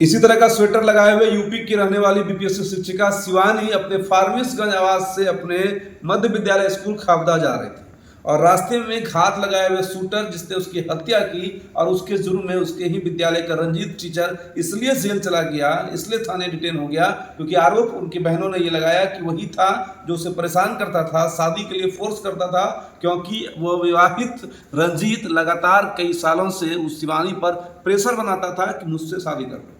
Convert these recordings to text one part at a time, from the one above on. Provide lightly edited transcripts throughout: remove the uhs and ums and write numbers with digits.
इसी तरह का स्वेटर लगाए हुए यूपी की रहने वाली बीपीएससी शिक्षिका शिवानी अपने फारबिसगंज आवास से अपने मध्य विद्यालय स्कूल खाबदा जा रही थी और रास्ते में घात लगाए हुए शूटर जिसने उसकी हत्या की और उसके जुर्म में उसके ही विद्यालय का रंजीत टीचर इसलिए जेल चला गया, इसलिए थाने डिटेन हो गया क्योंकि आरोप उनकी बहनों ने ये लगाया कि वही था जो उसे परेशान करता था, शादी के लिए फोर्स करता था, क्योंकि वो विवाहित रंजीत लगातार कई सालों से उस शिवानी पर प्रेशर बनाता था कि मुझसे शादी कर लो।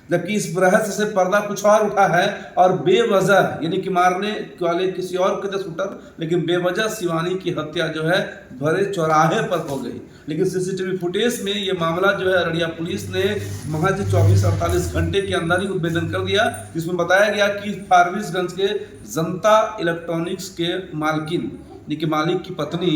जबकि इस रहस्य से पर्दा कुछ और उठा है और बेवजह यानी कि मारने वाले किसी और के शूटर, लेकिन बेवजह शिवानी की हत्या जो है भरे चौराहे पर हो गई। लेकिन सीसीटीवी फुटेज में ये मामला जो है अररिया पुलिस ने महज 24-48 घंटे के अंदर ही उद्भेदन कर दिया, जिसमें बताया गया कि फारबिसगंज के जनता इलेक्ट्रॉनिक्स के मालकिन कि मालिक की पत्नी,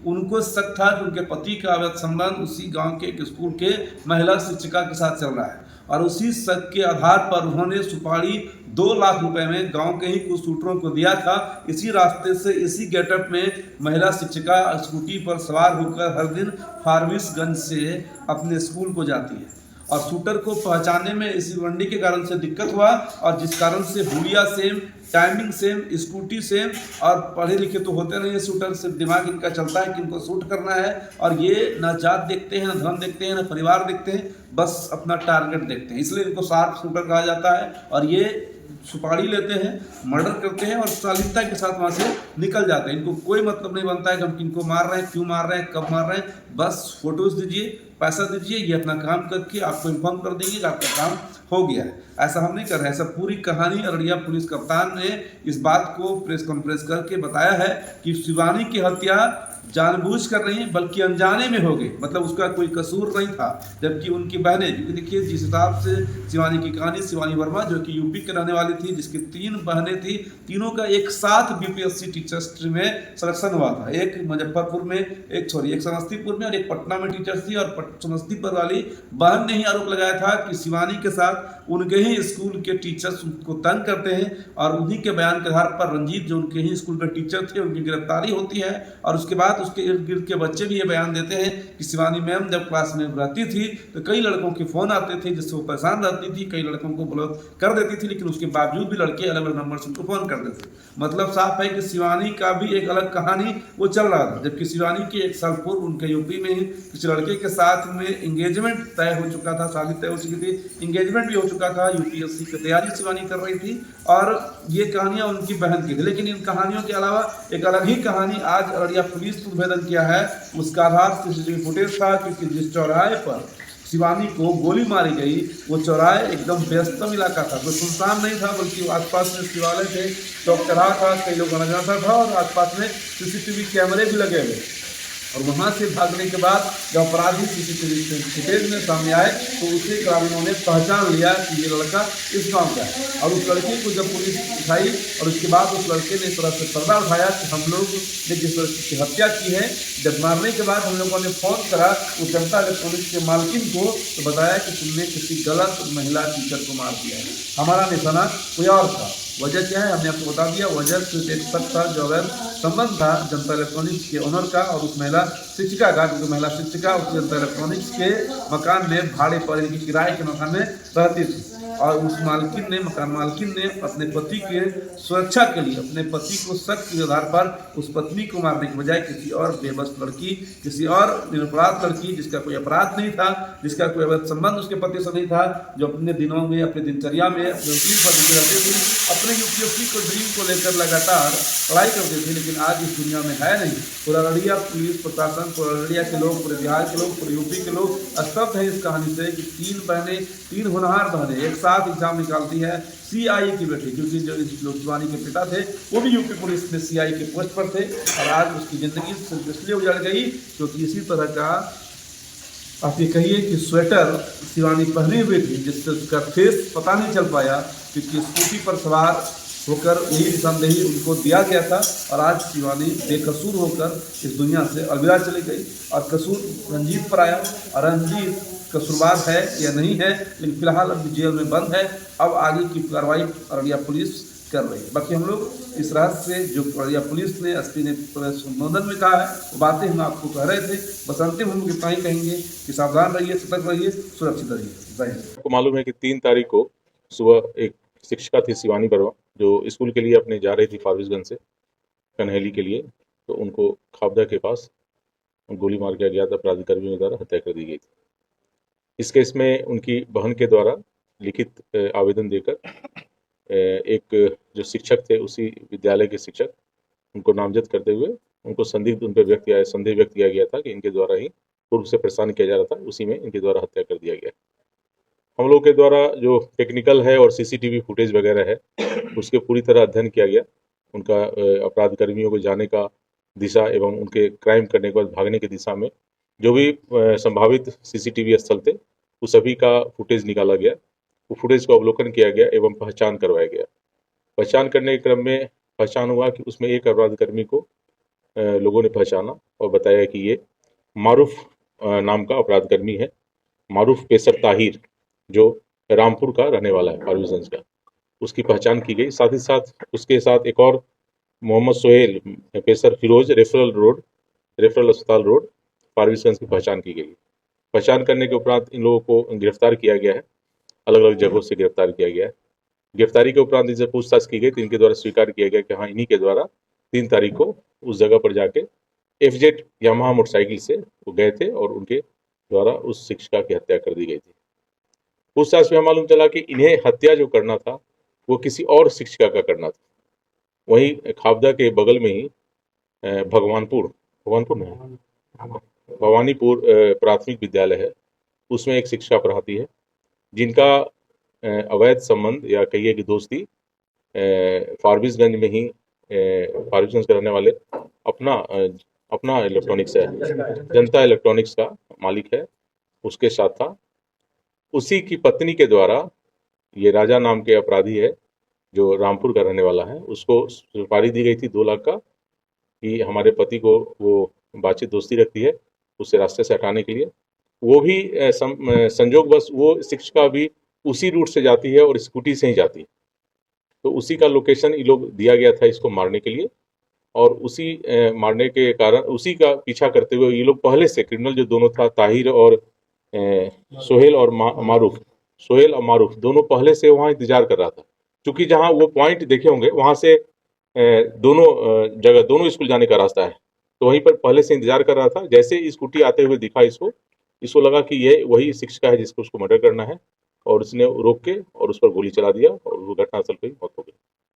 उनको शक था कि उनके पति का अवैध संबंध उसी गांव के एक स्कूल के महिला शिक्षिका के साथ चल रहा है और उसी शक के आधार पर उन्होंने सुपारी 2 लाख रुपए में गांव के ही कुछ शूटरों को दिया था। इसी रास्ते से इसी गेटअप में महिला शिक्षिका स्कूटी पर सवार होकर हर दिन फारबिसगंज से अपने स्कूल को जाती है और शूटर को पहचानने में इसी मंडी के कारण से दिक्कत हुआ और जिस कारण से हुलिया same, timing same, scooty same और पढ़े लिखे तो होते नहीं है शूटर, सिर्फ दिमाग इनका चलता है कि इनको शूट करना है और ये ना जात देखते हैं, ना धर्म देखते हैं, ना परिवार देखते हैं, बस अपना टारगेट देखते हैं, इसलिए इनको शार्प शूटर कहा जाता है। और ये सुपारी लेते हैं, मर्डर करते हैं और शालीनता के साथ वहाँ से निकल जाते हैं। इनको कोई मतलब नहीं बनता है कि हम किनको मार रहे हैं, क्यों मार रहे हैं, कब मार रहे हैं, बस फोटोज दीजिए, पैसा दीजिए, ये अपना काम करके आपको इन्फॉर्म कर देंगे कि आपका काम हो गया है। ऐसा हम नहीं कर रहे हैं। ऐसा पूरी कहानी अररिया पुलिस कप्तान ने इस बात को प्रेस कॉन्फ्रेंस करके बताया है कि शिवानी की हत्या जानबूझ कर नहीं बल्कि अनजाने में हो गई, मतलब उसका कोई कसूर नहीं था। जबकि उनकी बहनें, क्योंकि देखिए जिस हिसाब से शिवानी की कहानी, शिवानी वर्मा जो कि यूपी के रहने वाली थी, जिसकी 3 बहनें थी, तीनों का एक साथ बीपीएससी टीचर्स में सिलेक्शन हुआ था। एक मुजफ्फरपुर में, एक समस्तीपुर में और एक पटना में टीचर थी। और समस्तीपुर वाली बहन ने ही आरोप लगाया था कि शिवानी के साथ उनके ही स्कूल के टीचर्स उनको तंग करते हैं और उन्हीं के बयान के आधार पर रंजीत जो उनके ही स्कूल के टीचर थे उनकी गिरफ्तारी होती है। और उसके बाद उसके इर्द गिर्द के बच्चे भी ये बयान देते हैं कि शिवानी मैम जब क्लास में रहती थी तो कई लड़कों के फ़ोन आते थे जिससे वो परेशान रहती थी, कई लड़कों को ब्लॉक कर देती थी, लेकिन उसके बावजूद भी लड़के अलग अलग नंबर से उनको फ़ोन करते थे। मतलब साफ है कि शिवानी का भी एक अलग कहानी वो चल रहा था। जबकि शिवानी के 1 साल पूर्व उनके यूपी में ही किसी लड़के के साथ में इंगेजमेंट तय हो चुका था, शादी तय हो चुकी थी, इंगेजमेंट भी हो चुका था, यूपीएससी की तैयारी शिवानी कर रही थी और ये कहानियाँ उनकी बहन की थी। लेकिन इन कहानियों के अलावा एक अलग ही कहानी आज अररिया पुलिस ने उद्भेदन किया है। उसका आधार सीसीटीवी फुटेज था, क्योंकि जिस चौराहे पर शिवानी को गोली मारी गई वो चौराहे एकदम व्यस्तम इलाका था, कोई सुनसान नहीं था, बल्कि आसपास में शिवालय थे, चौक चौराहा था, कई लोग आना जाता था और आसपास में सीसीटीवी कैमरे भी लगे हुए। और वहाँ से भागने के बाद जब अपराधी सीसीटीवी फुटेज में सामने आए तो उसे ग्रामीणों ने पहचान लिया कि ये लड़का इस गांव का है। और उस लड़के को जब पुलिस उठाई और उसके बाद उस लड़के ने इस तरह से पर्दा उठाया कि हम लोग ने जिस लड़की की हत्या की है, जब मारने के बाद हम लोगों ने फ़ोन करा उस जनता इलेक्ट्रॉनिक्स के मालकिन को तो बताया कि तुमने किसी गलत महिला टीचर को मार दिया है, हमारा निशाना कोई और था। वजह क्या है हमने आपको बता दिया। वजह सिर्फ एक शख्स था जो अगर संबंध था जनता इलेक्ट्रॉनिक्स के ओनर का और उस महिला शिक्षिका का, क्योंकि महिला शिक्षिका उस जनता इलेक्ट्रॉनिक्स के मकान में भाड़े पर यानी किराए के मकान में रहती थी। और उस मालकिन ने, मकान मालकिन ने अपने पति के सुरक्षा के लिए अपने पति को शक के आधार पर उस पत्नी को मारने के बजाय किसी और बेबस लड़की, किसी और निरपराध लड़की जिसका कोई अपराध नहीं था, जिसका कोई अवैध संबंध उसके पति से नहीं था, जो अपने दिनों में, अपने दिनचर्या में अपने रूटीन पर लगे रहते थे, अपने यूपीएससी को ड्रीम को लेकर लगातार पढ़ाई करते थे। लेकिन आज इस दुनिया में है नहीं। पूरा अररिया पुलिस प्रशासन, पूरा अररिया के लोग, पूरे बिहार के लोग, पूरे यूपी के लोग स्तब्ध है इस कहानी से कि 3 बहनें, 3 होनहार बहनें एक साथ एग्जाम निकालती है। सीआई की बेटी, क्योंकि जो शिवानी के पिता थे वो भी यूपी पुलिस में सीआई के पोस्ट पर थे और आज उसकी ज़िंदगी सिर्फ इसलिए उजड़ गई क्योंकि इसी तरह का आप ये कहिए कि स्वेटर शिवानी पहनी हुई थी जिससे उसका फेस पता नहीं चल पाया, क्योंकि स्कूटी पर सवार होकर यही निशानदेही उनको दिया गया था। और आज शिवानी बेकसूर होकर इस दुनिया से अलविदा चली गई और कसूर रंजीत पर आया। और रंजीत कसूरवार है या नहीं है, लेकिन फिलहाल अभी जेल में बंद है। अब आगे की कार्रवाई अररिया पुलिस कर रही है। बाकी हम लोग इस रात से जो पुलिस ने एसपी ने संबोधन में कहा है वो बातें हम आपको कह रहे थे। बस अंतिम हम इतना ही कहेंगे कि सावधान रहिए, सतर्क रहिए, सुरक्षित रहिए। जय हिंद। आपको मालूम है कि 3 तारीख को सुबह एक शिक्षिका थी शिवानी वर्मा, जो स्कूल के लिए अपने जा रही थी फारबिसगंज से कन्हैली के लिए, तो उनको खाबदा के पास गोली मार के अज्ञात अपराधी कर्मियों द्वारा हत्या कर दी गई थी। इस केस में उनकी बहन के द्वारा लिखित आवेदन देकर एक जो शिक्षक थे, उसी विद्यालय के शिक्षक, उनको नामजद करते हुए उनको उन पर संदेह व्यक्त किया गया था कि इनके द्वारा ही पूर्व से परेशान किया जा रहा था, उसी में इनके द्वारा हत्या कर दिया गया। हम लोग के द्वारा जो टेक्निकल है और सीसीटीवी फुटेज वगैरह है, उसके पूरी तरह अध्ययन किया गया। उनका अपराध कर्मियों को जाने का दिशा एवं उनके क्राइम करने के बाद भागने की दिशा में जो भी संभावित सीसीटीवी स्थल थे, उस सभी का फुटेज निकाला गया। वो फुटेज को अवलोकन किया गया एवं पहचान करवाया गया। पहचान करने के क्रम में पहचान हुआ कि उसमें एक अपराध कर्मी को लोगों ने पहचाना और बताया कि ये मारूफ नाम का अपराध कर्मी है। मारूफ पेसर ताहिर, जो रामपुर का रहने वाला है, फारबिसगंज का, उसकी पहचान की गई। साथ ही साथ उसके साथ एक और मोहम्मद सोहेल पेसर फिरोज रेफरल अस्पताल रोड फारबिसगंज की पहचान की गई। पहचान करने के उपरांत इन लोगों को गिरफ्तार किया गया है, अलग अलग जगहों से गिरफ्तार किया गया है। गिरफ्तारी के उपरांत इनसे पूछताछ की गई तो इनके द्वारा स्वीकार किया गया कि हाँ, इन्हीं के द्वारा 3 तारीख को उस जगह पर जाके FZ यामाहा मोटरसाइकिल से वो गए थे और उनके द्वारा उस शिक्षिका की हत्या कर दी गई थी। पूछताछ में मालूम चला कि इन्हें हत्या जो करना था वो किसी और शिक्षिका का करना था। वहीं खाबदा के बगल में ही भवानीपुर प्राथमिक विद्यालय है, उसमें एक शिक्षिका पढ़ाती है, जिनका अवैध संबंध या कहिए कि दोस्ती फारबिसगंज में ही फारबिसगंज के रहने वाले अपना इलेक्ट्रॉनिक्स है, जनता इलेक्ट्रॉनिक्स का मालिक है, उसके साथ था। उसी की पत्नी के द्वारा ये राजा नाम के अपराधी है, जो रामपुर का रहने वाला है, उसको सुपारी दी गई थी 2 लाख का कि हमारे पति को वो बातचीत दोस्ती रखती है, उसे रास्ते से हटाने के लिए। वो भी संजोगवश वो शिक्षिका भी उसी रूट से जाती है और स्कूटी से ही जाती है, तो उसी का लोकेशन ये लोग दिया गया था इसको मारने के लिए। और उसी मारने के कारण उसी का पीछा करते हुए ये लोग पहले से क्रिमिनल जो दोनों था, ताहिर और सोहेल और मारूफ दोनों पहले से वहाँ इंतजार कर रहा था, क्योंकि जहाँ वो पॉइंट देखे होंगे वहाँ से दोनों स्कूल जाने का रास्ता है, तो वहीं पर पहले से इंतजार कर रहा था। जैसे स्कूटी आते हुए दिखा इसको लगा कि ये वही शिक्षिका है जिसको उसको मर्डर करना है, और उसने रोक के और उस पर गोली चला दिया और वो घटनास्थल पर ही मौत हो गई।